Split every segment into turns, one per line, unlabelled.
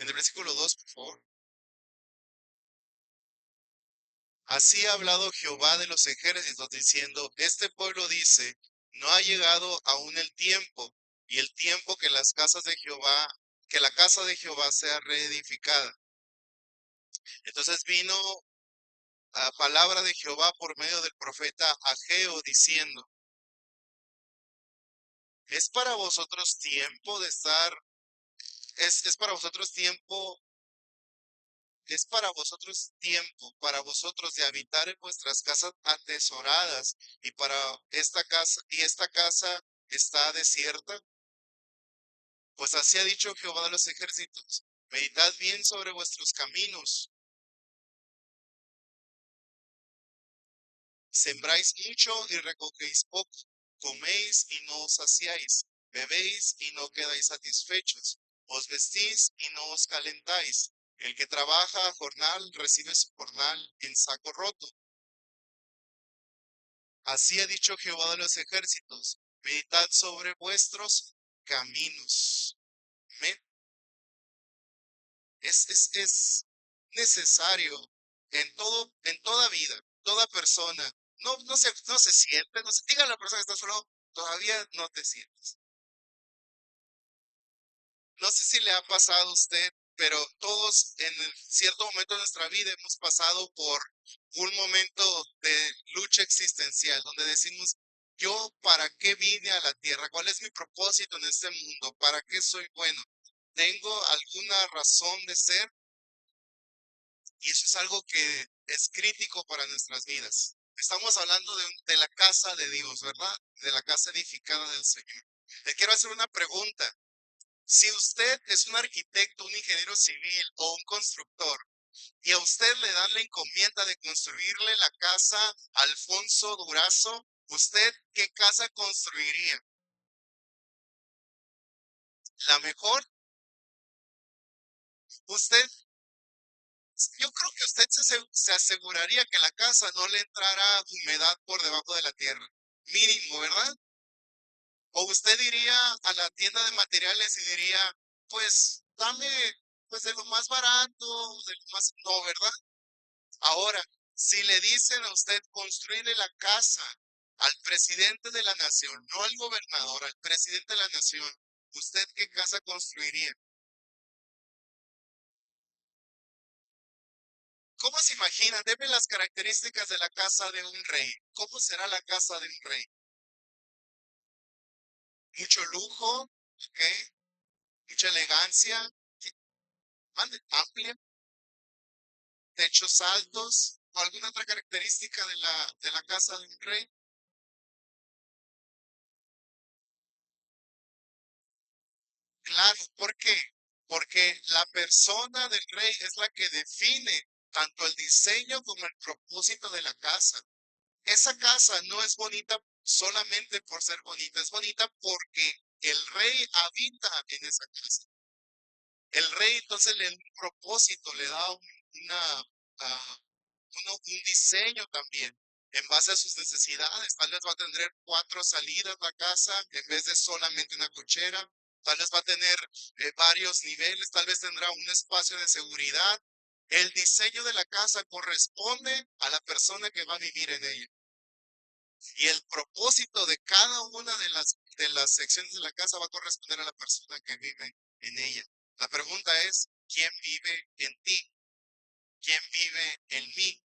En el versículo 2, por favor. Así ha hablado Jehová de los ejércitos, diciendo, este pueblo dice, no ha llegado aún el tiempo, y el tiempo que las casas de Jehová, que la casa de Jehová sea reedificada. Entonces vino a palabra de Jehová por medio del profeta Ageo, diciendo, es para vosotros tiempo de estar, es para vosotros tiempo, es para vosotros de habitar en vuestras casas atesoradas, y para esta casa está desierta. Pues así ha dicho Jehová de los ejércitos, meditad bien sobre vuestros caminos, sembráis mucho y recogéis poco, coméis y no os saciáis, bebéis y no quedáis satisfechos, os vestís y no os calentáis. El que trabaja a jornal recibe su jornal en saco roto. Así ha dicho Jehová de los ejércitos, meditad sobre vuestros caminos. Amén. Es necesario en toda vida, toda persona. No se siente, no se diga a la persona que está solo, todavía no te sientes. No sé si le ha pasado a usted, pero todos en cierto momento de nuestra vida hemos pasado por un momento de lucha existencial, donde decimos, yo para qué vine a la tierra, cuál es mi propósito en este mundo, para qué soy bueno, tengo alguna razón de ser, y eso es algo que es crítico para nuestras vidas. Estamos hablando de la casa de Dios, ¿verdad? De la casa edificada del Señor. Le quiero hacer una pregunta. Si usted es un arquitecto, un ingeniero civil o un constructor, y a usted le dan la encomienda de construirle la casa a Alfonso Durazo, ¿usted qué casa construiría? ¿La mejor? Usted, yo creo que usted se aseguraría que la casa no le entrara humedad por debajo de la tierra. Mínimo, ¿verdad? O usted iría a la tienda de materiales y diría, pues, dame, pues, de lo más barato, de lo más, no, ¿verdad? Ahora, si le dicen a usted construirle la casa al presidente de la nación, no al gobernador, al presidente de la nación, ¿usted qué casa construiría? ¿Cómo se imagina? Deme las características de la casa de un rey. ¿Cómo será la casa de un rey? Mucho lujo, ¿ok? Mucha elegancia, ¿qué? Mande, amplia, techos altos, o alguna otra característica de la casa de un rey. Claro, ¿por qué? Porque la persona del rey es la que define tanto el diseño como el propósito de la casa. Esa casa no es bonita solamente por ser bonita, es bonita porque el rey habita en esa casa. El rey entonces le da un propósito, le da una, ah, un diseño también en base a sus necesidades. Tal vez va a tener 4 salidas la casa en vez de solamente una cochera. Tal vez va a tener varios niveles, tal vez tendrá un espacio de seguridad. El diseño de la casa corresponde a la persona que va a vivir en ella. Y el propósito de cada una de las secciones de la casa va a corresponder a la persona que vive en ella. La pregunta es, ¿quién vive en ti? ¿Quién vive en mí?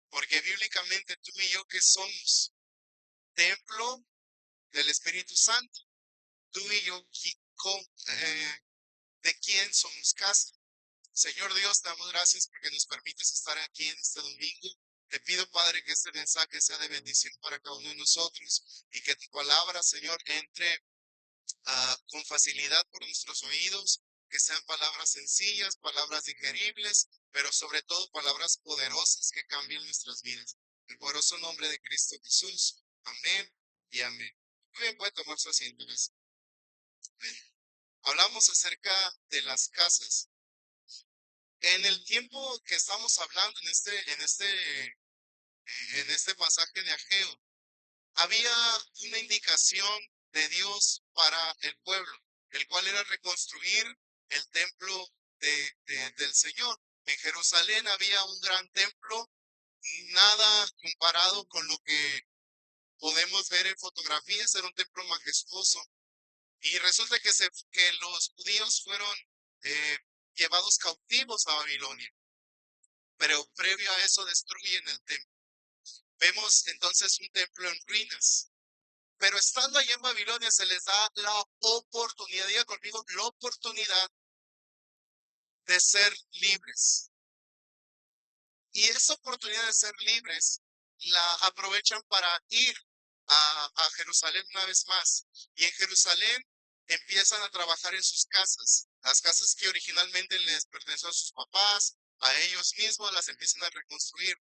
Porque bíblicamente tú y yo que somos templo del Espíritu Santo, tú y yo de quién somos casa. Señor Dios, te damos gracias porque nos permites estar aquí en este domingo. Te pido, Padre, que este mensaje sea de bendición para cada uno de nosotros y que tu palabra, Señor, entre con facilidad por nuestros oídos, que sean palabras sencillas, palabras digeribles, pero sobre todo palabras poderosas que cambien nuestras vidas. En el poderoso nombre de Cristo Jesús. Amén y amén. Muy bien, puede tomar su asiento. Gracias. Amén. Hablamos acerca de las casas. En el tiempo que estamos hablando en este pasaje de Ageo, había una indicación de Dios para el pueblo, el cual era reconstruir el templo del Señor. En Jerusalén había un gran templo, nada comparado con lo que podemos ver en fotografías, era un templo majestuoso. Y resulta que los judíos fueron eh, llevados cautivos a Babilonia, pero previo a eso destruyen el templo. Vemos entonces un templo en ruinas. Pero estando allí en Babilonia se les da la oportunidad, diga conmigo, la oportunidad de ser libres. Y esa oportunidad de ser libres la aprovechan para ir a Jerusalén una vez más. Y en Jerusalén empiezan a trabajar en sus casas. Las casas que originalmente les pertenecían a sus papás, a ellos mismos, las empiezan a reconstruir.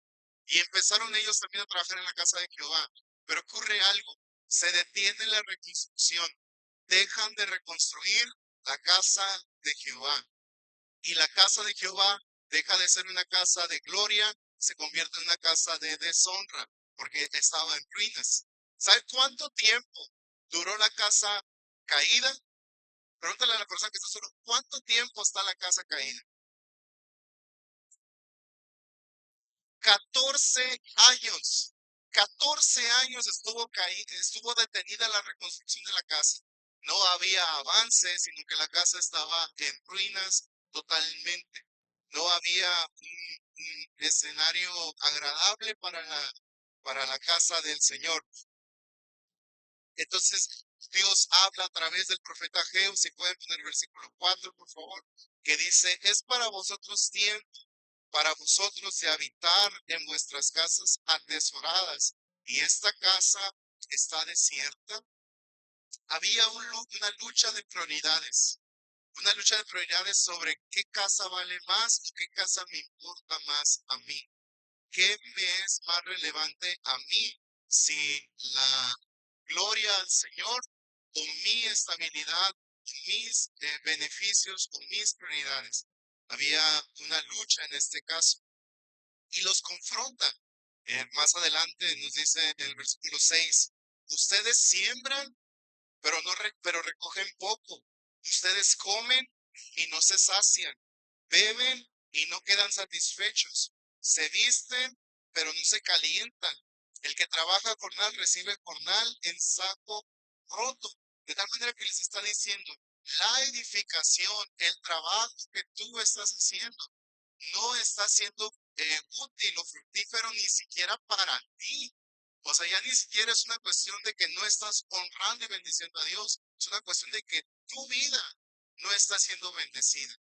Y empezaron ellos también a trabajar en la casa de Jehová. Pero ocurre algo, se detiene la reconstrucción. Dejan de reconstruir la casa de Jehová. Y la casa de Jehová deja de ser una casa de gloria, se convierte en una casa de deshonra, porque estaba en ruinas. ¿Sabe cuánto tiempo duró la casa caída? Pregúntale a la persona que está solo, ¿cuánto tiempo está la casa caída? 14 años. 14 años estuvo caída, estuvo detenida la reconstrucción de la casa. No había avance, sino que la casa estaba en ruinas totalmente. No había un escenario agradable para la casa del Señor. Entonces, Dios habla a través del profeta Ageo, si pueden poner el versículo 4, por favor, que dice, es para vosotros tiempo, para vosotros de habitar en vuestras casas atesoradas, y esta casa está desierta. Había una lucha de prioridades. Una lucha de prioridades sobre qué casa vale más y qué casa me importa más a mí. ¿Qué me es más relevante a mí? Si la gloria al Señor o mi estabilidad, mis beneficios o mis prioridades. Había una lucha en este caso y los confronta. Más adelante nos dice en el versículo 6, ustedes siembran pero pero recogen poco. Ustedes comen y no se sacian, beben y no quedan satisfechos, se visten pero no se calientan. El que trabaja jornal recibe jornal en saco roto. De tal manera que les está diciendo, la edificación, el trabajo que tú estás haciendo, no está siendo útil o fructífero ni siquiera para ti. O sea, ya ni siquiera es una cuestión de que no estás honrando y bendiciendo a Dios. Es una cuestión de que tu vida no está siendo bendecida.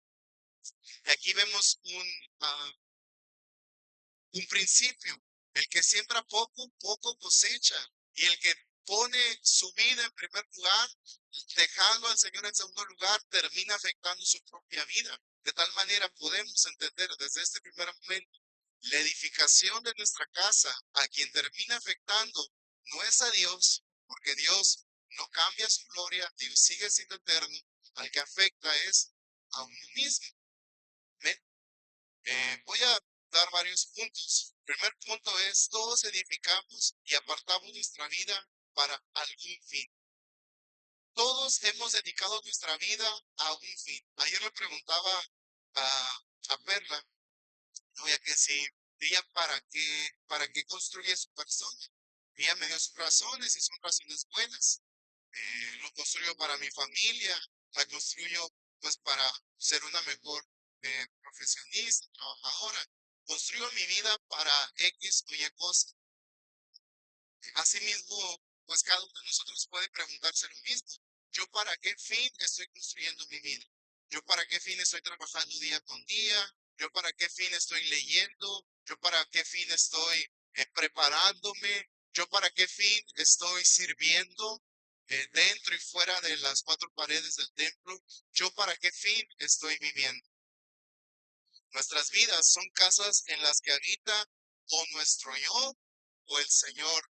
Y aquí vemos un principio. El que siembra poco, poco cosecha. Y el que pone su vida en primer lugar, dejando al Señor en segundo lugar, termina afectando su propia vida. De tal manera podemos entender desde este primer momento la edificación de nuestra casa, a quien termina afectando, no es a Dios, porque Dios no cambia su gloria, Dios sigue siendo eterno, al que afecta es a uno mismo. ¿Ven? Voy a dar varios puntos. El primer punto es, todos edificamos y apartamos nuestra vida para algún fin. Todos hemos dedicado nuestra vida a un fin. Ayer le preguntaba a Perla, oye, que si ella para qué construye su persona. Ella me dio sus razones y son razones buenas. Lo construyo para mi familia, la construyo pues para ser una mejor profesionista, trabajadora. Construyo mi vida para X o Y cosa. Asimismo, pues cada uno de nosotros puede preguntarse lo mismo. ¿Yo para qué fin estoy construyendo mi vida? ¿Yo para qué fin estoy trabajando día con día? ¿Yo para qué fin estoy leyendo? ¿Yo para qué fin estoy preparándome? ¿Yo para qué fin estoy sirviendo dentro y fuera de las cuatro paredes del templo? ¿Yo para qué fin estoy viviendo? Nuestras vidas son casas en las que habita o nuestro yo o el Señor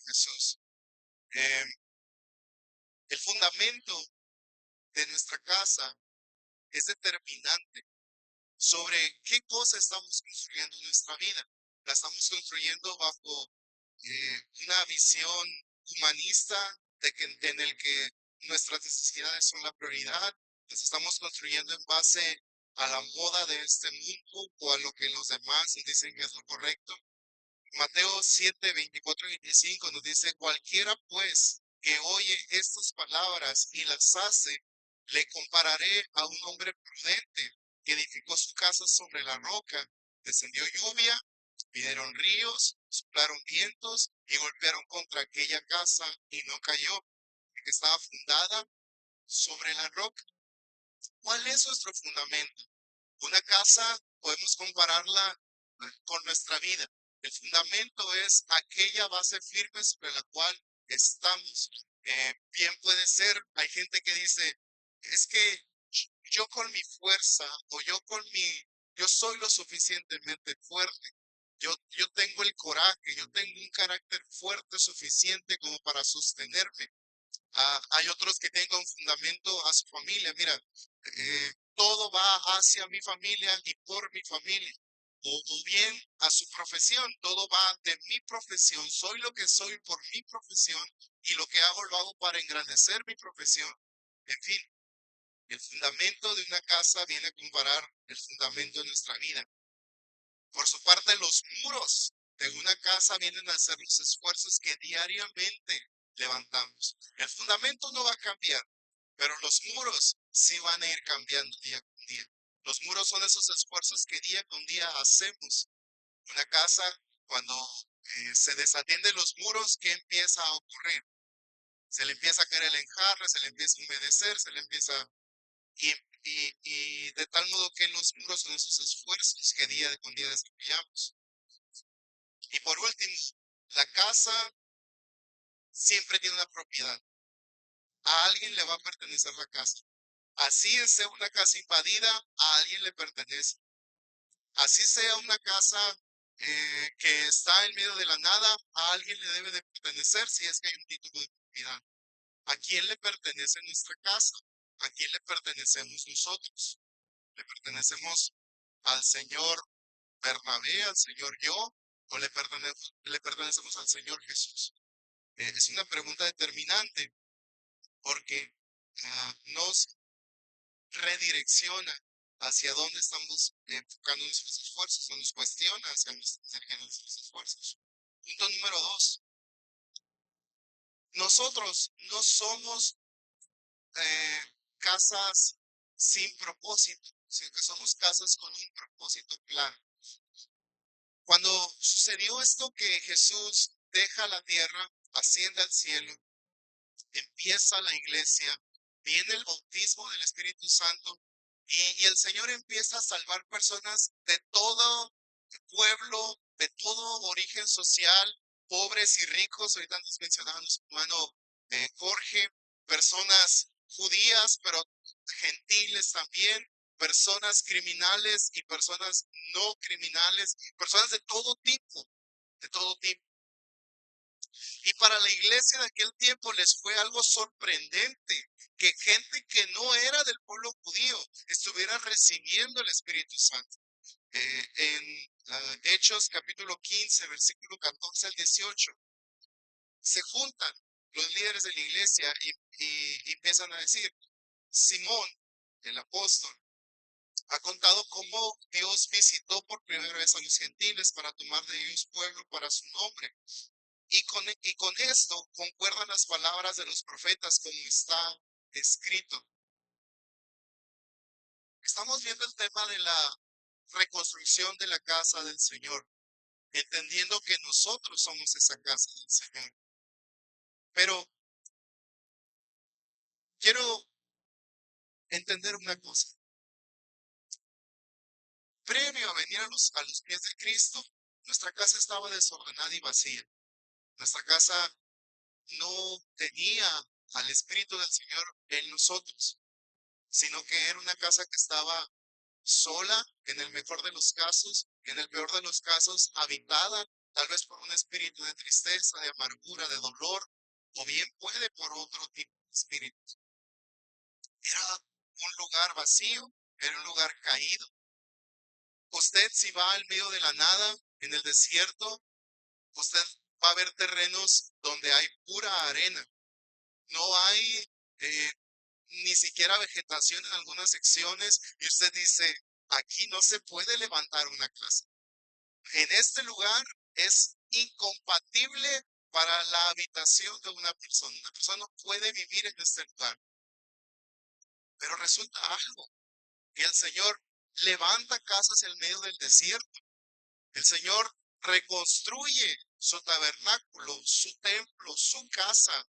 Jesús. Eh, el fundamento de nuestra casa es determinante sobre qué cosa estamos construyendo en nuestra vida. La estamos construyendo bajo una visión humanista en el que nuestras necesidades son la prioridad. Las estamos construyendo en base a la moda de este mundo o a lo que los demás dicen que es lo correcto. Mateo 7, 24 y 25 nos dice, cualquiera pues que oye estas palabras y las hace, le compararé a un hombre prudente que edificó su casa sobre la roca. Descendió lluvia, vinieron ríos, soplaron vientos y golpearon contra aquella casa y no cayó, porque estaba fundada sobre la roca. ¿Cuál es nuestro fundamento? Una casa podemos compararla con nuestra vida. El fundamento es aquella base firme sobre la cual estamos. Bien puede ser, hay gente que dice, es que yo con mi fuerza o yo soy lo suficientemente fuerte. Yo tengo el coraje, yo tengo un carácter fuerte suficiente como para sostenerme. Hay otros que tengan un fundamento a su familia. Mira, todo va hacia mi familia y por mi familia. O bien a su profesión, todo va de mi profesión. Soy lo que soy por mi profesión y lo que hago lo hago para engrandecer mi profesión. En fin, el fundamento de una casa viene a comparar el fundamento de nuestra vida. Por su parte, los muros de una casa vienen a ser los esfuerzos que diariamente levantamos. El fundamento no va a cambiar, pero los muros sí van a ir cambiando día con día. Los muros son esos esfuerzos que día con día hacemos. Una casa, cuando se desatienden los muros, ¿qué empieza a ocurrir? Se le empieza a caer el enjarre, se le empieza a humedecer, se le empieza... Y, y de tal modo que los muros son esos esfuerzos que día con día desarrollamos. Y por último, la casa siempre tiene una propiedad. A alguien le va a pertenecer la casa. Así sea una casa invadida, a alguien le pertenece. Así sea una casa que está en medio de la nada, a alguien le debe de pertenecer si es que hay un título de propiedad. ¿A quién le pertenece nuestra casa? ¿A quién le pertenecemos nosotros? ¿Le pertenecemos al Señor Bernabé, al Señor yo, o le pertenecemos al Señor Jesús? Es una pregunta determinante porque nos redirecciona hacia dónde estamos enfocando nuestros esfuerzos, o nos cuestiona hacia dónde estamos dirigiendo nuestros esfuerzos. Punto número 2. Nosotros no somos casas sin propósito, sino que somos casas con un propósito claro. Cuando sucedió esto que Jesús deja la tierra, asciende al cielo, empieza la iglesia, viene el bautismo del Espíritu Santo y el Señor empieza a salvar personas de todo pueblo, de todo origen social, pobres y ricos. Ahorita nos mencionaba nuestro hermano Jorge, personas judías, pero gentiles también, personas criminales y personas no criminales, personas de todo tipo, de todo tipo. Y para la iglesia de aquel tiempo les fue algo sorprendente que gente que no era del pueblo judío estuviera recibiendo el Espíritu Santo. En Hechos capítulo 15, versículo 14 al 18, se juntan los líderes de la iglesia y empiezan a decir, Simón, el apóstol, ha contado cómo Dios visitó por primera vez a los gentiles para tomar de ellos pueblo para su nombre. Y con esto concuerdan las palabras de los profetas como está escrito. Estamos viendo el tema de la reconstrucción de la casa del Señor, entendiendo que nosotros somos esa casa del Señor. Pero quiero entender una cosa. Previo a venir a los pies de Cristo, nuestra casa estaba desordenada y vacía. Nuestra casa no tenía al Espíritu del Señor en nosotros, sino que era una casa que estaba sola en el mejor de los casos, en el peor de los casos habitada tal vez por un espíritu de tristeza, de amargura, de dolor, o bien puede por otro tipo de espíritu. Era un lugar vacío, era un lugar caído. Usted si va al medio de la nada, en el desierto, usted va a ver terrenos donde hay pura arena. No hay ni siquiera vegetación en algunas secciones y usted dice, aquí no se puede levantar una casa. En este lugar es incompatible para la habitación de una persona. Una persona no puede vivir en este lugar. Pero resulta algo, que el Señor levanta casas en medio del desierto. El Señor reconstruye su tabernáculo, su templo, su casa,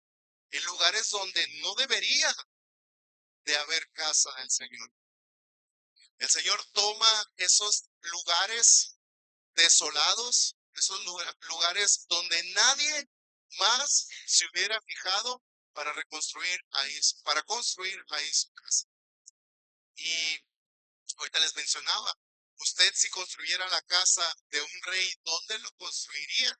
en lugares donde no debería de haber casa del Señor. El Señor toma esos lugares desolados, esos lugares donde nadie más se hubiera fijado para reconstruir ahí, para construir ahí su casa. Y ahorita les mencionaba, usted si construyera la casa de un rey, ¿dónde lo construiría?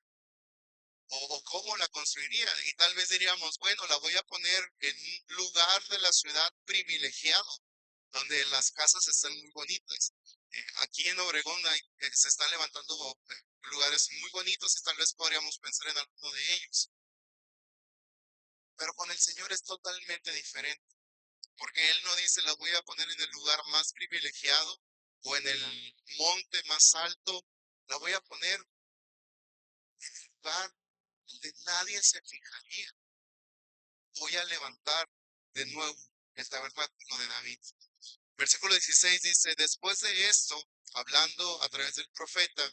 O cómo la construiría. Y tal vez diríamos, bueno, la voy a poner en un lugar de la ciudad privilegiado, donde las casas están muy bonitas. Aquí en Obregón se están levantando lugares muy bonitos y tal vez podríamos pensar en alguno de ellos. Pero con el Señor es totalmente diferente, porque Él no dice la voy a poner en el lugar más privilegiado o en el monte más alto, la voy a poner en el lugar donde nadie se fijaría. Voy a levantar de nuevo el tabernáculo de David. Versículo 16 dice, después de esto, hablando a través del profeta,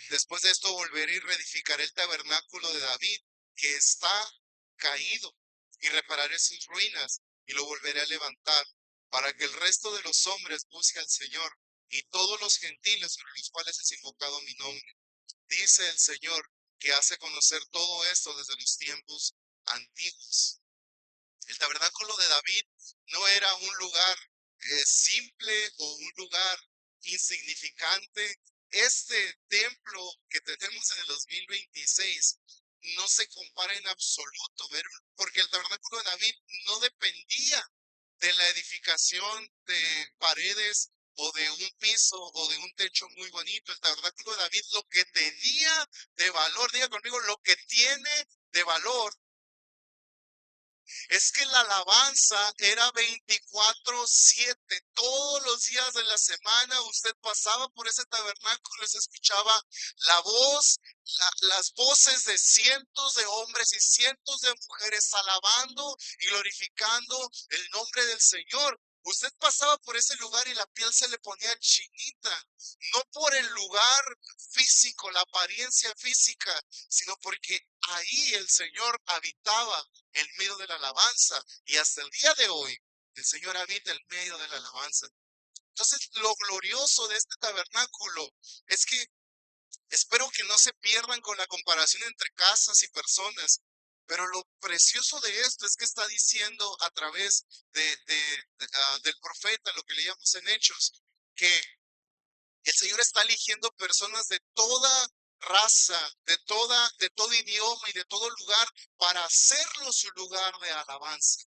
después de esto volveré y reedificaré el tabernáculo de David, que está caído, y repararé sus ruinas, y lo volveré a levantar, para que el resto de los hombres busque al Señor, y todos los gentiles sobre los cuales es invocado mi nombre. Dice el Señor, que hace conocer todo esto desde los tiempos antiguos. El tabernáculo de David no era un lugar simple o un lugar insignificante. Este templo que tenemos en el 2026 no se compara en absoluto, porque el tabernáculo de David no dependía de la edificación de paredes o de un piso o de un techo muy bonito. El tabernáculo de David lo que tenía de valor, diga conmigo, lo que tiene de valor es que la alabanza era 24/7, todos los días de la semana usted pasaba por ese tabernáculo y se escuchaba la voz, las voces de cientos de hombres y cientos de mujeres alabando y glorificando el nombre del Señor. Usted pasaba por ese lugar y la piel se le ponía chinita, no por el lugar físico, la apariencia física, sino porque ahí el Señor habitaba en medio de la alabanza. Y hasta el día de hoy, el Señor habita en medio de la alabanza. Entonces, lo glorioso de este tabernáculo es que espero que no se pierdan con la comparación entre casas y personas. Pero lo precioso de esto es que está diciendo a través del profeta, lo que leíamos en Hechos, que el Señor está eligiendo personas de toda raza, de todo idioma y de todo lugar para hacerlo su lugar de alabanza.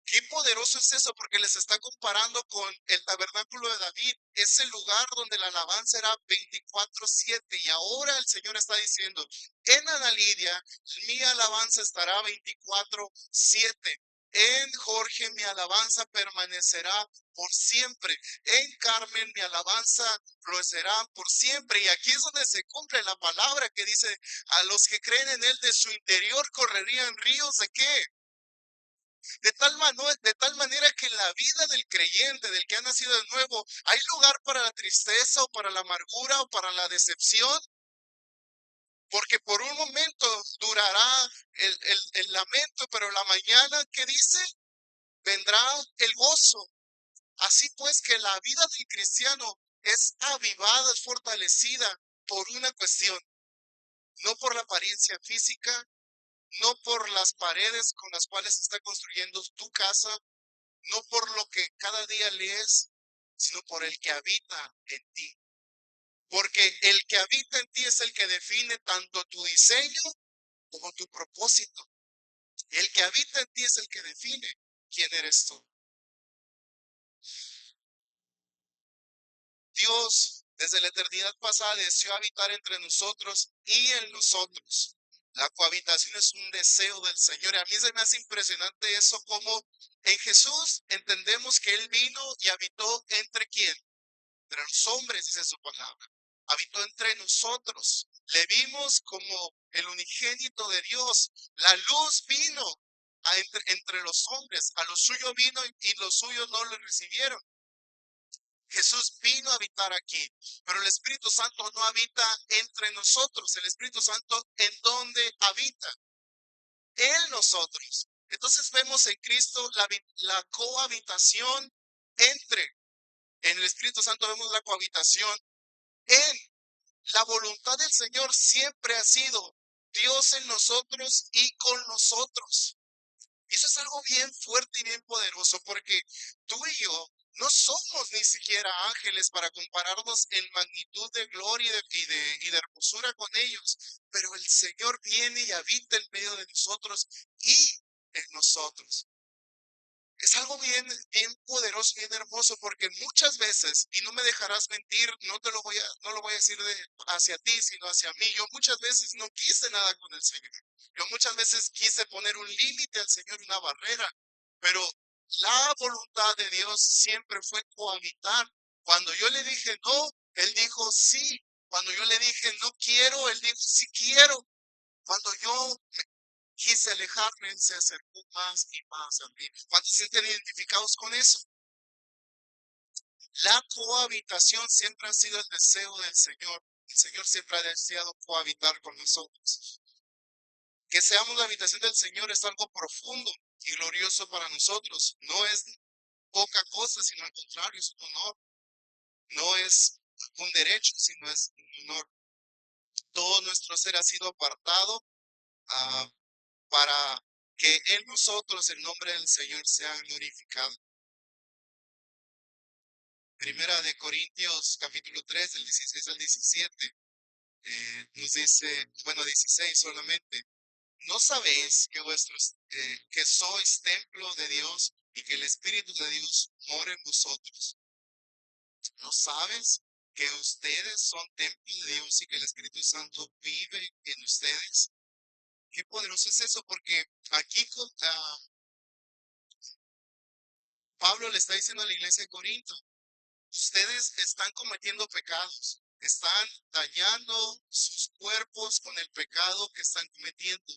Qué poderoso es eso, porque les está comparando con el tabernáculo de David, ese lugar donde la alabanza era 24/7. Y ahora el Señor está diciendo, en Ana Lidia, mi alabanza estará 24/7. En Jorge, mi alabanza permanecerá por siempre. En Carmen, mi alabanza florecerá por siempre. Y aquí es donde se cumple la palabra que dice, a los que creen en Él, de su interior correrían ríos de ¿qué? De tal manera que en la vida del creyente, del que ha nacido de nuevo, hay lugar para la tristeza o para la amargura o para la decepción, porque por un momento durará el lamento, pero la mañana, ¿qué dice? Vendrá el gozo. Así pues que la vida del cristiano es avivada, es fortalecida por una cuestión, no por la apariencia física, no por las paredes con las cuales está construyendo tu casa, no por lo que cada día lees, sino por el que habita en ti. Porque el que habita en ti es el que define tanto tu diseño como tu propósito. El que habita en ti es el que define quién eres tú. Dios, desde la eternidad pasada, deseó habitar entre nosotros y en nosotros. La cohabitación es un deseo del Señor. Y a mí se me hace impresionante eso, como en Jesús entendemos que Él vino y habitó entre quién. entre los hombres, dice su palabra. Habitó entre nosotros. Le vimos como el unigénito de Dios. La luz vino entre los hombres. A lo suyo vino y los suyos no le recibieron. Jesús vino a habitar aquí, pero el Espíritu Santo no habita entre nosotros. El Espíritu Santo, ¿en dónde habita? En nosotros. Entonces vemos en Cristo la cohabitación entre, en el Espíritu Santo vemos la cohabitación en la voluntad del Señor siempre ha sido Dios en nosotros y con nosotros. Eso es algo bien fuerte y bien poderoso porque tú y yo no somos ni siquiera ángeles para compararnos en magnitud de gloria y de hermosura con ellos, pero el Señor viene y habita en medio de nosotros y en nosotros. Es algo bien, bien poderoso, bien hermoso, porque muchas veces, y no me dejarás mentir, no lo voy a decir hacia ti, sino hacia mí. Yo muchas veces no quise nada con el Señor. Yo muchas veces quise poner un límite al Señor, una barrera, pero la voluntad de Dios siempre fue cohabitar. Cuando yo le dije no, Él dijo sí. Cuando yo le dije no quiero, Él dijo sí quiero. Cuando yo quise alejarme, Él se acercó más y más a mí. ¿Cuántos se sienten identificados con eso? La cohabitación siempre ha sido el deseo del Señor. El Señor siempre ha deseado cohabitar con nosotros. Que seamos la habitación del Señor es algo profundo y glorioso para nosotros. No es poca cosa, sino al contrario, es un honor. No es un derecho, sino es un honor. Todo nuestro ser ha sido apartado para que en nosotros el nombre del Señor sea glorificado. Primera de Corintios capítulo 3, del 16 al 17, nos dice, bueno, 16 solamente, ¿no sabéis que sois templo de Dios y que el Espíritu de Dios mora en vosotros? ¿No sabes que ustedes son templo de Dios y que el Espíritu Santo vive en ustedes? Qué poderoso es eso, porque aquí Pablo le está diciendo a la iglesia de Corinto, ustedes están cometiendo pecados, están dañando sus cuerpos con el pecado que están cometiendo.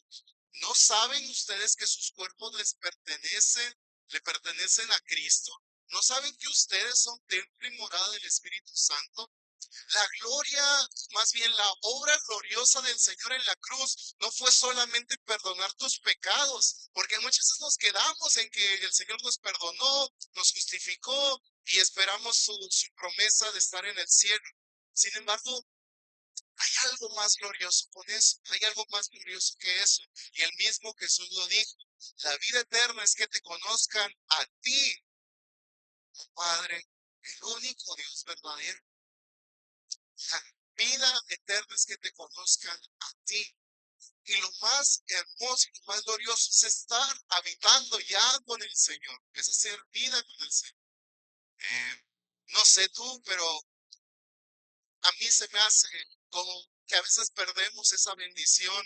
¿No saben ustedes que sus cuerpos le pertenecen a Cristo? ¿No saben que ustedes son templo y morada del Espíritu Santo? La gloria, más bien la obra gloriosa del Señor en la cruz, no fue solamente perdonar tus pecados, porque muchas veces nos quedamos en que el Señor nos perdonó, nos justificó y esperamos su promesa de estar en el cielo. Sin embargo, hay algo más glorioso con eso, hay algo más glorioso que eso. Y el mismo Jesús lo dijo, la vida eterna es que te conozcan a ti, Padre, el único Dios verdadero. La vida eterna es que te conozcan a ti. Y lo más hermoso y lo más glorioso es estar habitando ya con el Señor. Es hacer vida con el Señor. No sé tú, pero a mí se me hace como que a veces perdemos esa bendición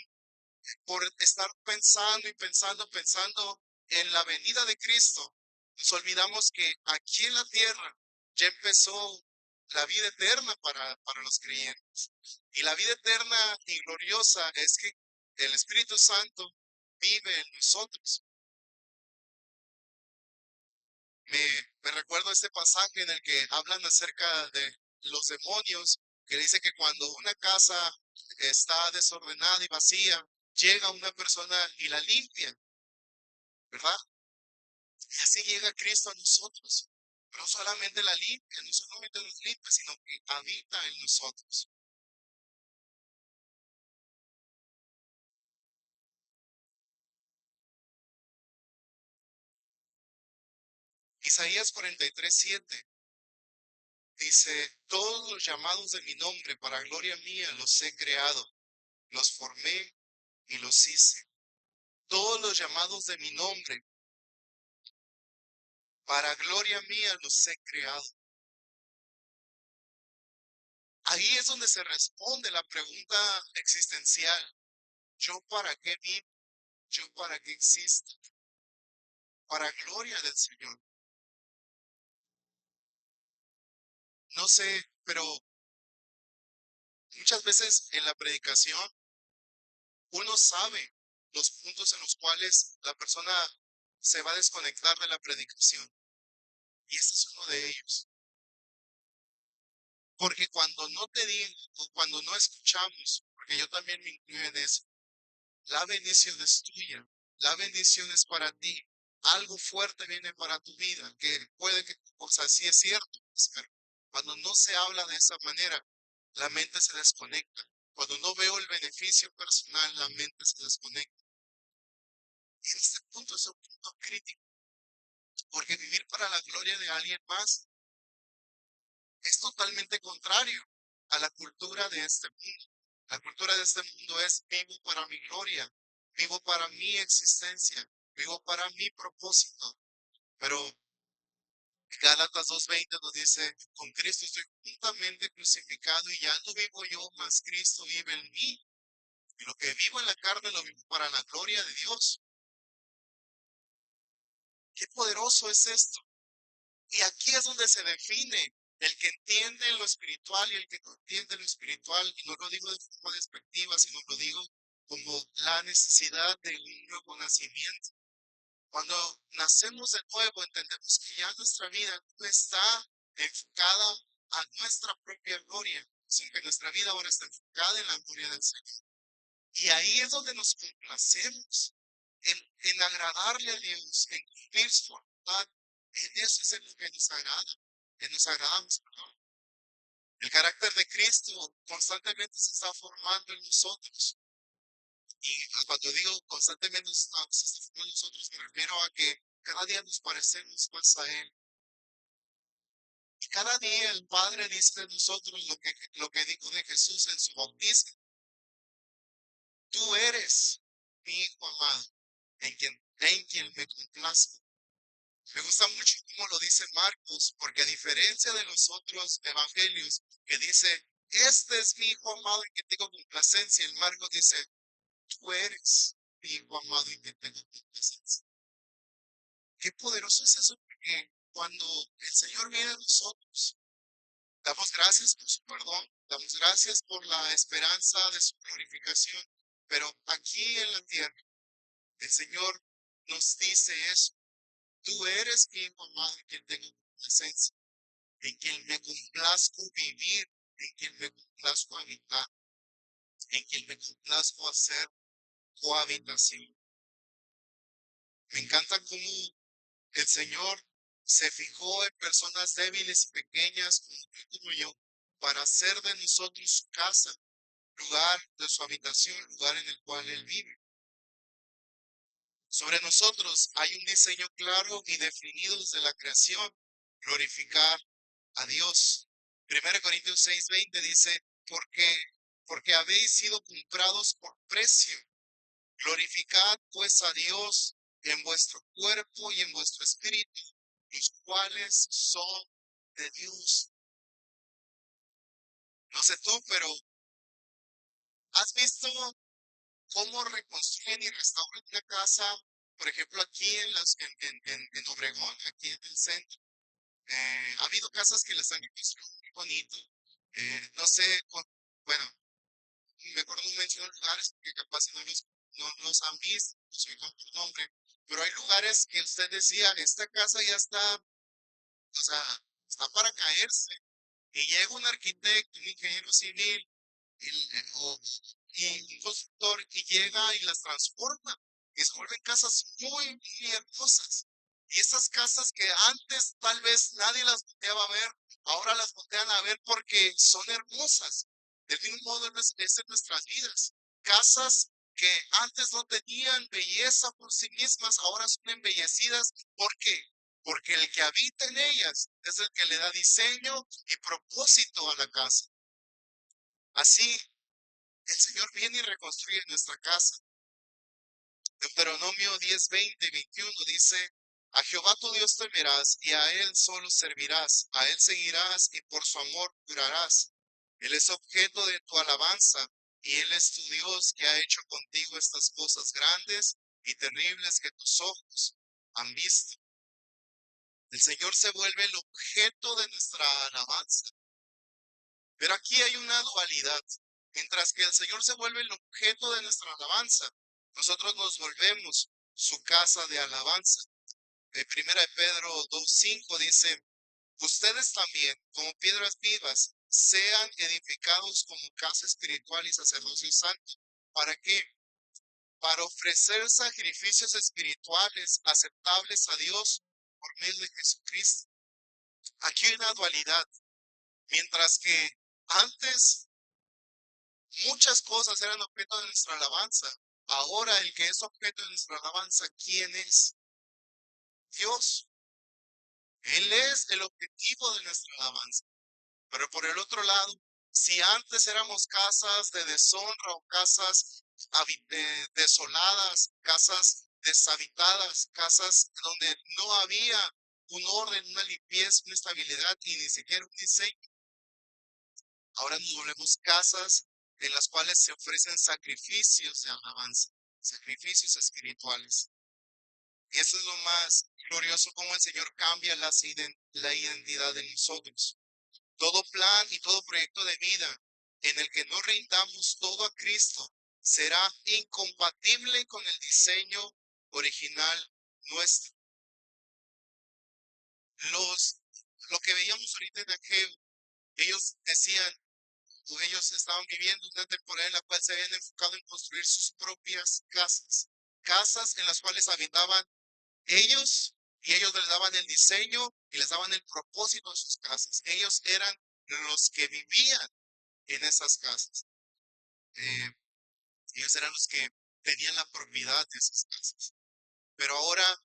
por estar pensando y pensando en la venida de Cristo. Nos olvidamos que aquí en la tierra ya empezó la vida eterna para los creyentes. Y la vida eterna y gloriosa es que el Espíritu Santo vive en nosotros. Me recuerdo este pasaje en el que hablan acerca de los demonios, que dice que cuando una casa está desordenada y vacía, llega una persona y la limpia, ¿verdad? Y así llega Cristo a nosotros. Pero no solamente la limpia, no solamente nos limpia, sino que habita en nosotros. Isaías 43:7 dice, todos los llamados de mi nombre para gloria mía los he creado, los formé y los hice. Todos los llamados de mi nombre para gloria mía los he creado. Ahí es donde se responde la pregunta existencial. ¿Yo para qué vivo? ¿Yo para qué existo? Para gloria del Señor. No sé Pero muchas veces en la predicación uno sabe los puntos en los cuales la persona se va a desconectar de la predicación. Y este es uno de ellos. Porque cuando no te digo, o cuando no escuchamos, porque yo también me incluyo en eso, la bendición es tuya, la bendición es para ti. Algo fuerte viene para tu vida, que puede que, o sea, sí es cierto, pues, pero cuando no se habla de esa manera, la mente se desconecta. Cuando no veo el beneficio personal, la mente se desconecta. Y este punto es un punto crítico, porque vivir para la gloria de alguien más es totalmente contrario a la cultura de este mundo. La cultura de este mundo es vivo para mi gloria, vivo para mi existencia, vivo para mi propósito. Pero Gálatas 2:20 nos dice, con Cristo estoy juntamente crucificado y ya no vivo yo, mas Cristo vive en mí. Y lo que vivo en la carne lo vivo para la gloria de Dios. Qué poderoso es esto. Y aquí es donde se define el que entiende lo espiritual y el que no entiende lo espiritual. Y no lo digo de forma despectiva, sino lo digo como la necesidad de un nuevo nacimiento. Cuando nacemos de nuevo, entendemos que ya nuestra vida no está enfocada a nuestra propia gloria, sino que nuestra vida ahora está enfocada en la gloria del Señor. Y ahí es donde nos complacemos en agradarle a Dios, en cumplir su voluntad. En eso es en lo que nos agrada, que nos agradamos. Perdón. El carácter de Cristo constantemente se está formando en nosotros. Y cuando digo constantemente se está formando en nosotros, me refiero a que cada día nos parecemos más a Él. Y cada día el Padre dice de nosotros lo que dijo de Jesús en su bautismo. Tú eres mi hijo amado, en quien me complazco. Me gusta mucho cómo lo dice Marcos, porque a diferencia de los otros evangelios que dice, este es mi hijo amado en que tengo complacencia, el Marcos dice, tú eres mi hijo amado en que tengo complacencia. Qué poderoso es eso, porque cuando el Señor viene a nosotros, damos gracias por su perdón, damos gracias por la esperanza de su glorificación, pero aquí en la tierra, el Señor nos dice eso. Tú eres mi hijo amado en quien tengo complacencia, en quien me complazco vivir, en quien me complazco habitar, en quien me complazco hacer cohabitación. Me encanta cómo el Señor se fijó en personas débiles y pequeñas como tú y como yo, para hacer de nosotros su casa, lugar de su habitación, lugar en el cual Él vive. Sobre nosotros hay un diseño claro y definido desde la creación, glorificar a Dios. 1 Corintios 6:20 dice, porque habéis sido comprados por precio. Glorificad pues a Dios en vuestro cuerpo y en vuestro espíritu, los cuales son de Dios. No sé tú, pero ¿has visto cómo reconstruyen y restauran una casa? Por ejemplo, aquí en Obregón, aquí en el centro. Ha habido casas que les han reconstruido muy bonito. No sé, bueno, mejor no menciono lugares porque capaz no los han visto, no soy con tu nombre, pero hay lugares que usted decía, esta casa ya está, o sea, está para caerse, y llega un arquitecto, un ingeniero civil, y un constructor, y llega y las transforma, y se vuelven casas muy, muy hermosas. Y esas casas que antes tal vez nadie las volteaba a ver, ahora las voltean a ver porque son hermosas. Del mismo modo es en nuestras vidas. Casas que antes no tenían belleza por sí mismas, ahora son embellecidas. ¿Por qué? Porque el que habita en ellas es el que le da diseño y propósito a la casa. Así, el Señor viene y reconstruye nuestra casa. Deuteronomio 10:20-21 dice, a Jehová tu Dios temerás y a Él solo servirás, a Él seguirás y por su amor jurarás. Él es objeto de tu alabanza y Él es tu Dios que ha hecho contigo estas cosas grandes y terribles que tus ojos han visto. El Señor se vuelve el objeto de nuestra alabanza. Pero aquí hay una dualidad. Mientras que el Señor se vuelve el objeto de nuestra alabanza, nosotros nos volvemos su casa de alabanza. En primera de Pedro 2:5 dice, ustedes también, como piedras vivas, sean edificados como casa espiritual y sacerdocio santo. ¿Para qué? Para ofrecer sacrificios espirituales aceptables a Dios por medio de Jesucristo. Aquí hay una dualidad. Mientras que antes muchas cosas eran objeto de nuestra alabanza, ahora el que es objeto de nuestra alabanza, ¿quién es? Dios. Él es el objetivo de nuestra alabanza. Pero por el otro lado, si antes éramos casas de deshonra o casas desoladas, casas deshabitadas, casas donde no había un orden, una limpieza, una estabilidad y ni siquiera un diseño, ahora nos volvemos casas en las cuales se ofrecen sacrificios de alabanza, sacrificios espirituales. Y eso es lo más glorioso, como el Señor cambia la identidad de nosotros. Todo plan y todo proyecto de vida en el que no rindamos todo a Cristo será incompatible con el diseño original nuestro. Los, lo que veíamos ahorita en aquel, ellos decían, o ellos estaban viviendo una temporada en la cual se habían enfocado en construir sus propias casas, casas en las cuales habitaban ellos, y ellos les daban el diseño y les daban el propósito de sus casas. Ellos eran los que vivían en esas casas. Eh, ellos eran los que tenían la propiedad de esas casas. Pero ahora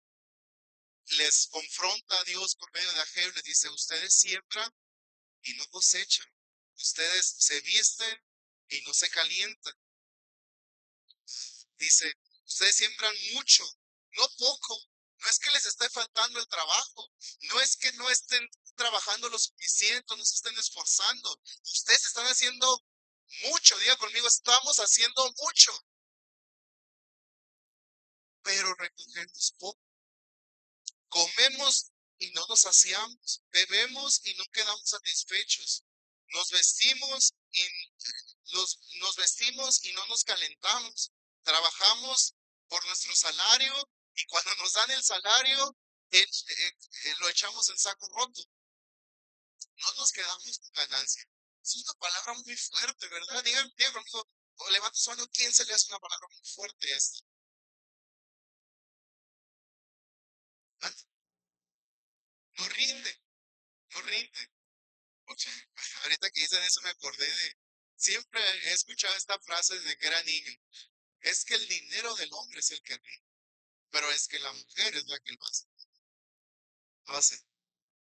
les confronta a Dios por medio de Ageo, les dice, ustedes siembran y no cosechan. Ustedes se visten y no se calientan. Dice, ustedes siembran mucho, no poco. No es que les esté faltando el trabajo, no es que no estén trabajando lo suficiente, no se estén esforzando. Ustedes están haciendo mucho, diga conmigo, estamos haciendo mucho, pero recogemos poco. Comemos y no nos saciamos, bebemos y no quedamos satisfechos. Nos vestimos y nos vestimos y no nos calentamos. Trabajamos por nuestro salario y cuando nos dan el salario lo echamos en saco roto. No nos quedamos con ganancia. Es una palabra muy fuerte, ¿verdad? Digan conmigo, o levanta su mano, ¿quién se le hace una palabra muy fuerte esta? No rinde, no rinde. O sea, ahorita que dicen eso me acordé de, siempre he escuchado esta frase desde que era niño. Es que el dinero del hombre es el que rinde, pero es que la mujer es la que lo hace. Lo hace.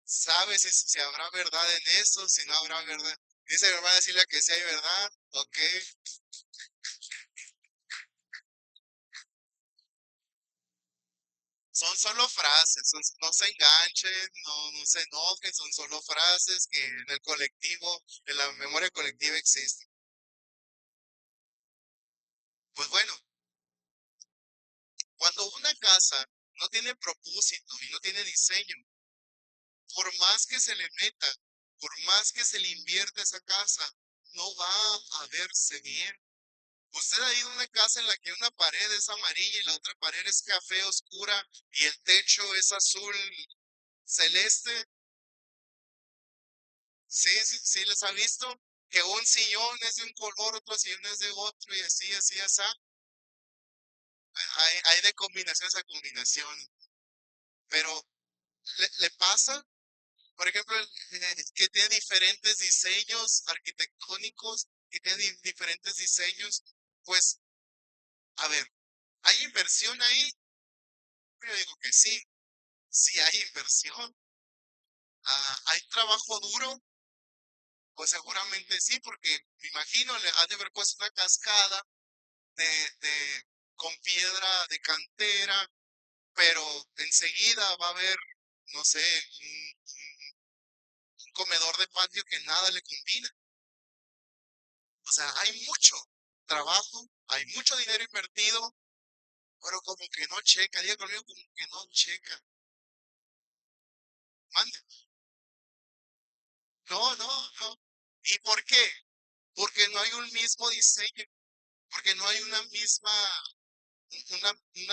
¿Sabes si habrá verdad en eso? Si no habrá verdad. Dice mi hermana Silvia que si hay verdad, ok. Son solo frases, no se enganchen, no se enojen, son solo frases que en el colectivo, en la memoria colectiva existen. Pues bueno, cuando una casa no tiene propósito y no tiene diseño, por más que se le meta, por más que se le invierta esa casa, no va a verse bien. Usted ha ido a una casa en la que una pared es amarilla y la otra pared es café oscura y el techo es azul celeste. Sí, sí, sí, les ha visto que un sillón es de un color, otro sillón es de otro y así, así, así. Hay de combinaciones a combinación. Pero le pasa, por ejemplo, que tiene diferentes diseños arquitectónicos, que tiene diferentes diseños. Pues, a ver, ¿hay inversión ahí? Yo digo que sí, sí hay inversión. ¿Hay trabajo duro? Pues seguramente sí, porque me imagino le ha de haber puesto una cascada con piedra de cantera, pero enseguida va a haber, no sé, un comedor de patio que nada le combina. O sea, hay mucho trabajo, hay mucho dinero invertido, pero como que no checa, diga conmigo, como que no checa. Mande. No, no, no. ¿Y por qué? qué? Porque no hay un mismo diseño, porque no hay una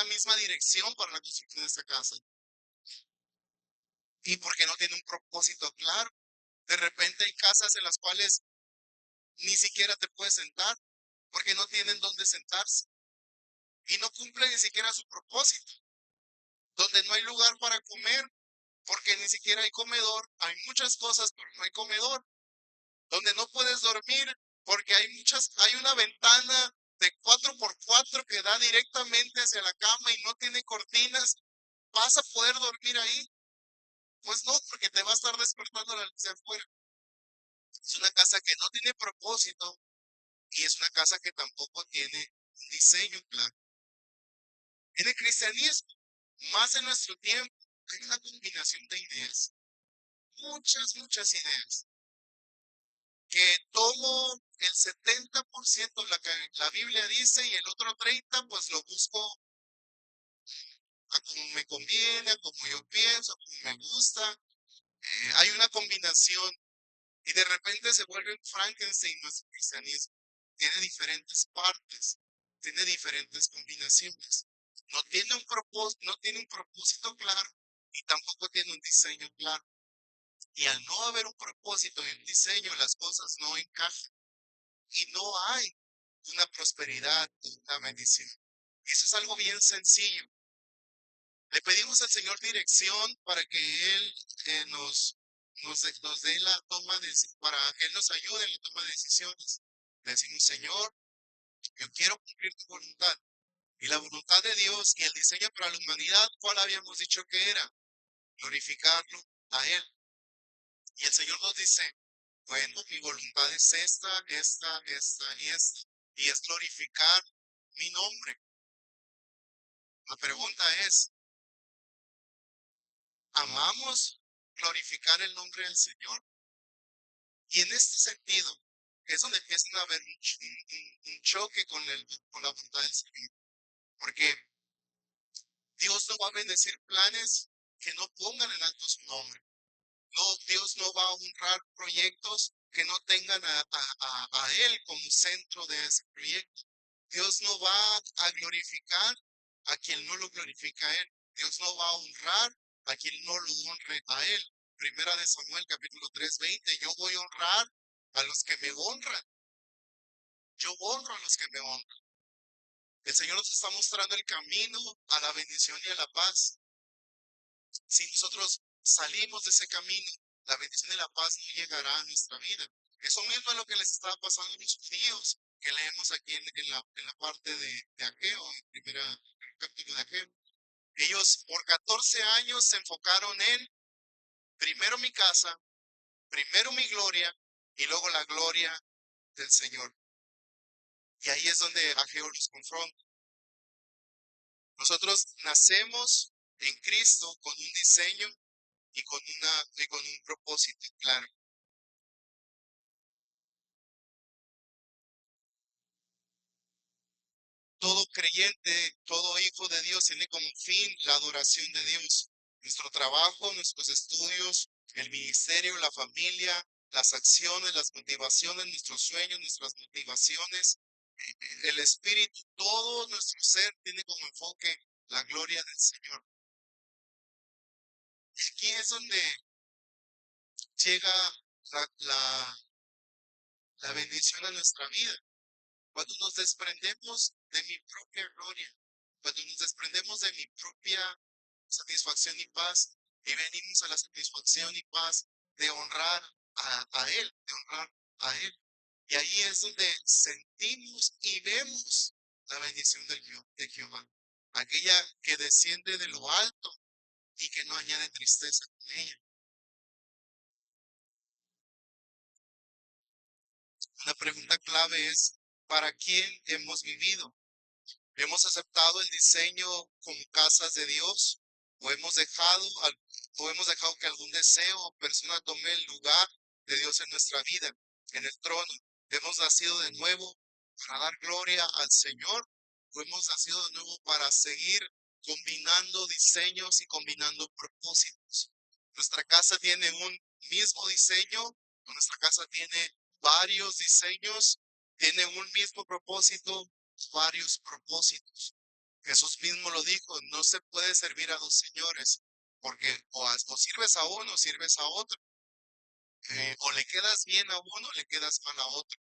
misma dirección para la construcción de esta casa. Y porque no tiene un propósito claro. De repente hay casas en las cuales ni siquiera te puedes sentar, porque no tienen dónde sentarse. Y no cumplen ni siquiera su propósito. Donde no hay lugar para comer, porque ni siquiera hay comedor. Hay muchas cosas, pero no hay comedor. Donde no puedes dormir, porque hay una ventana de 4x4 que da directamente hacia la cama y no tiene cortinas. ¿Vas a poder dormir ahí? Pues no, porque te va a estar despertando la luz de afuera. Es una casa que no tiene propósito y es una casa que tampoco tiene un diseño claro. En el cristianismo, más en nuestro tiempo, hay una combinación de ideas. Muchas ideas. Que tomo el 70% lo que la Biblia dice y el otro 30% pues lo busco a como me conviene, a como yo pienso, a como me gusta. Hay una combinación y de repente se vuelve un Frankenstein nuestro cristianismo. Tiene diferentes partes, tiene diferentes combinaciones. No tiene un propósito claro y tampoco tiene un diseño claro. Y al no haber un propósito y un diseño, las cosas no encajan y no hay una prosperidad, una bendición. Eso es algo bien sencillo. Le pedimos al Señor dirección para que Él nos dé la toma de, para que Él nos ayude en la toma de decisiones. Le decimos, Señor, yo quiero cumplir tu voluntad. Y la voluntad de Dios y el diseño para la humanidad, ¿cuál habíamos dicho que era? Glorificarlo a Él. Y el Señor nos dice, bueno, mi voluntad es esta y esta. Y es glorificar mi nombre. La pregunta es, ¿amamos glorificar el nombre del Señor? Y en este sentido, es donde empieza a haber un choque con la voluntad del Señor. Porque Dios no va a bendecir planes que no pongan en alto su nombre. No, Dios no va a honrar proyectos que no tengan a Él como centro de ese proyecto. Dios no va a glorificar a quien no lo glorifica a Él. Dios no va a honrar a quien no lo honre a Él. Primera de Samuel capítulo 3:20. Yo voy a honrar a los que me honran. Yo honro a los que me honran. El Señor nos está mostrando el camino a la bendición y a la paz. Si nosotros salimos de ese camino, la bendición y la paz no llegará a nuestra vida. Eso mismo es lo que les estaba pasando a los judíos, que leemos aquí en la parte de Ageo, en primera capítulo de Ageo. Ellos por 14 años se enfocaron en primero mi casa, primero mi gloria y luego la gloria del Señor. Y ahí es donde Ageo los confronta. Nosotros nacemos en Cristo con un diseño y con un propósito claro. Todo creyente, todo hijo de Dios tiene como fin la adoración de Dios. Nuestro trabajo, nuestros estudios, el ministerio, la familia, las acciones, las motivaciones, nuestros sueños, nuestras motivaciones, el espíritu, todo nuestro ser tiene como enfoque la gloria del Señor. Y aquí es donde llega la bendición a nuestra vida. Cuando nos desprendemos de mi propia gloria, cuando nos desprendemos de mi propia satisfacción y paz y venimos a la satisfacción y paz de honrar a Él, de honrar a Él. Y ahí es donde sentimos y vemos la bendición de Jehová, aquella que desciende de lo alto y que no añade tristeza con ella. La pregunta clave es, ¿para quién hemos vivido? ¿Hemos aceptado el diseño como casas de Dios? ¿O hemos dejado que algún deseo o persona tome el lugar de Dios en nuestra vida, en el trono? ¿Hemos nacido de nuevo para dar gloria al Señor? ¿O hemos nacido de nuevo para seguir combinando diseños y combinando propósitos? ¿Nuestra casa tiene un mismo diseño o nuestra casa tiene varios diseños, tiene un mismo propósito, varios propósitos. Jesús mismo lo dijo, no se puede servir a dos señores, porque o sirves a uno o sirves a otro, o le quedas bien a uno o le quedas mal a otro.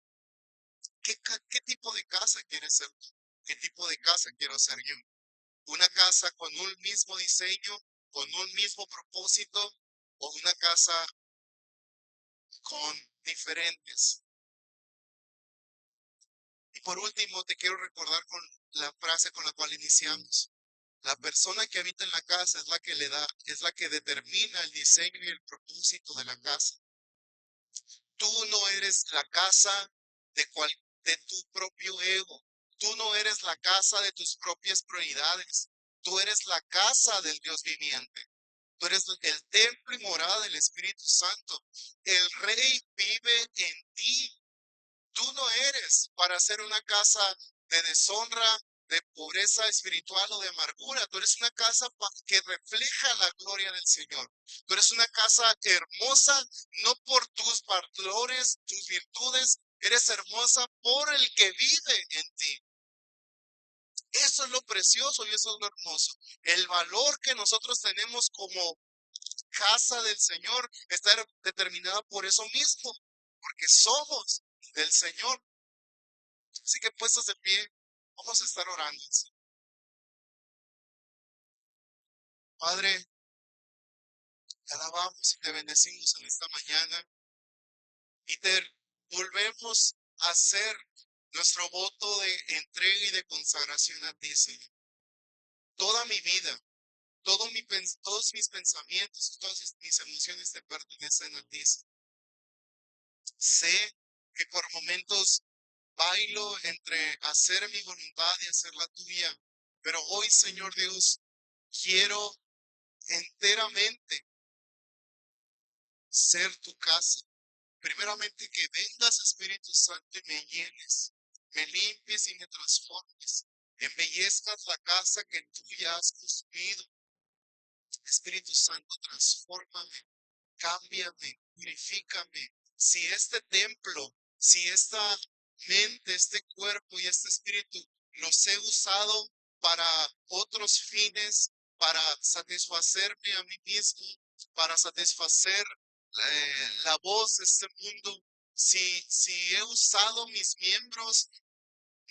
¿Qué tipo de casa quieres ser tú? ¿Qué tipo de casa quiero ser yo? ¿Una casa con un mismo diseño, con un mismo propósito, o una casa con diferentes? Y por último, te quiero recordar con la frase con la cual iniciamos. La persona que habita en la casa es la que le da, es la que determina el diseño y el propósito de la casa. Tú no eres la casa de de tu propio ego. Tú no eres la casa de tus propias prioridades. Tú eres la casa del Dios viviente. Tú eres el templo y morada del Espíritu Santo. El Rey vive en ti. Tú no eres para ser una casa de deshonra, de pobreza espiritual o de amargura. Tú eres una casa que refleja la gloria del Señor. Tú eres una casa hermosa, no por tus valores, tus virtudes. Eres hermosa por el que vive en ti. Eso es lo precioso y eso es lo hermoso. El valor que nosotros tenemos como casa del Señor está determinada por eso mismo, porque somos del Señor. Así que puestos de pie, vamos a estar orando. Padre, te alabamos y te bendecimos en esta mañana y te volvemos a hacer nuestro voto de entrega y de consagración a ti, Señor. Toda mi vida, todos mis pensamientos, todas mis emociones te pertenecen a ti, Señor. Sé que por momentos bailo entre hacer mi voluntad y hacer la tuya, pero hoy, Señor Dios, quiero enteramente ser tu casa. Primeramente que vengas, Espíritu Santo, y me llenes, me limpies y me transformes, embellezcas la casa que tú ya has construido. Espíritu Santo, transfórmame, cámbiame, purifícame. Si este templo, si esta mente, este cuerpo y este espíritu los he usado para otros fines, para satisfacerme a mí mismo, para satisfacer la voz de este mundo, si he usado mis miembros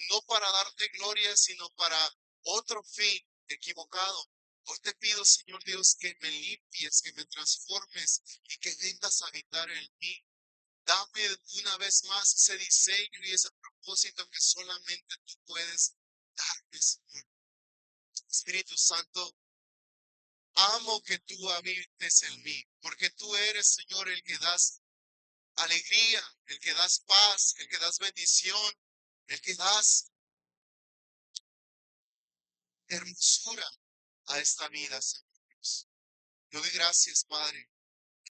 no para darte gloria, sino para otro fin equivocado. Hoy te pido, Señor Dios, que me limpies, que me transformes y que vengas a habitar en mí. Dame una vez más ese diseño y ese propósito que solamente tú puedes darme, Señor. Espíritu Santo, amo que tú habites en mí, porque tú eres, Señor, el que das alegría, el que das paz, el que das bendición, el que das hermosura a esta vida, Señor Dios. Yo doy gracias, Padre,